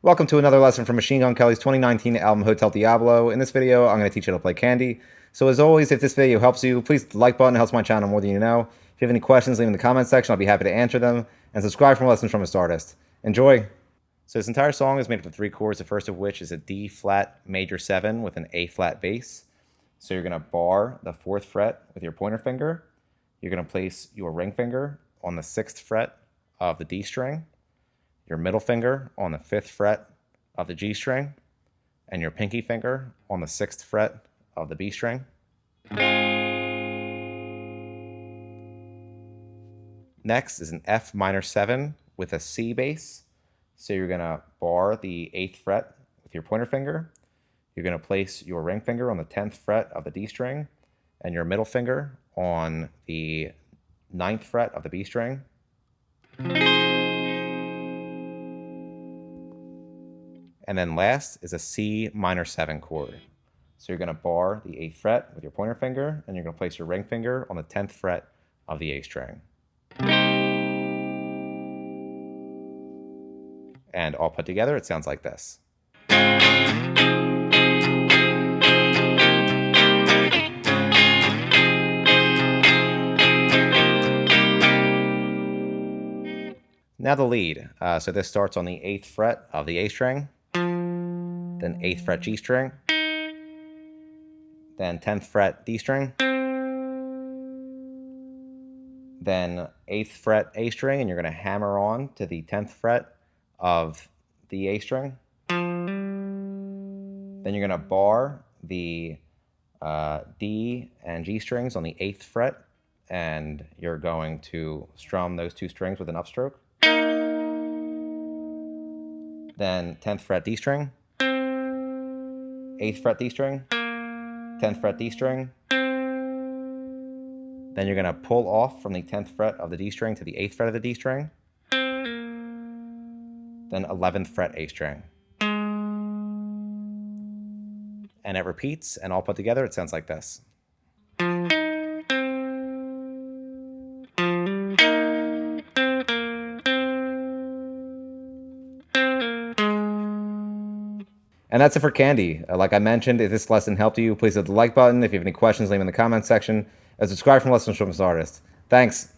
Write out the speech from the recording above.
Welcome to another lesson from Machine Gun Kelly's 2019 album Hotel Diablo. In this video, I'm going to teach you how to play Candy. So as always, if this video helps you, please the like button. It helps my channel more than you know. If you have any questions, leave them in the comment section. I'll be happy to answer them. And subscribe for more lessons from a artist. Enjoy! So this entire song is made up of 3 chords, the first of which is a D flat major 7 with an A flat bass. So you're going to bar the 4th fret with your pointer finger. You're going to place your ring finger on the 6th fret of the D string, your middle finger on the 5th fret of the G string, and your pinky finger on the 6th fret of the B string. Next is an F minor 7 with a C bass. So you're going to bar the 8th fret with your pointer finger. You're going to place your ring finger on the 10th fret of the D string and your middle finger on the 9th fret of the B string. And then last is a C minor 7 chord. So you're going to bar the 8th fret with your pointer finger, and you're going to place your ring finger on the 10th fret of the A string. And all put together, it sounds like this. Now the lead. So this starts on the 8th fret of the A string, then 8th fret G string, then 10th fret D string, then 8th fret A string, and you're going to hammer on to the 10th fret of the A string. Then you're going to bar the D and G strings on the 8th fret, and you're going to strum those 2 strings with an upstroke. Then 10th fret D string, 8th fret D string, 10th fret D string. Then you're going to pull off from the 10th fret of the D string to the 8th fret of the D string. Then 11th fret A string. And it repeats, and all put together, it sounds like this. And that's it for Candy. Like I mentioned, if this lesson helped you, please hit the like button. If you have any questions, leave them in the comments section. And subscribe for more lessons from this artist. Thanks.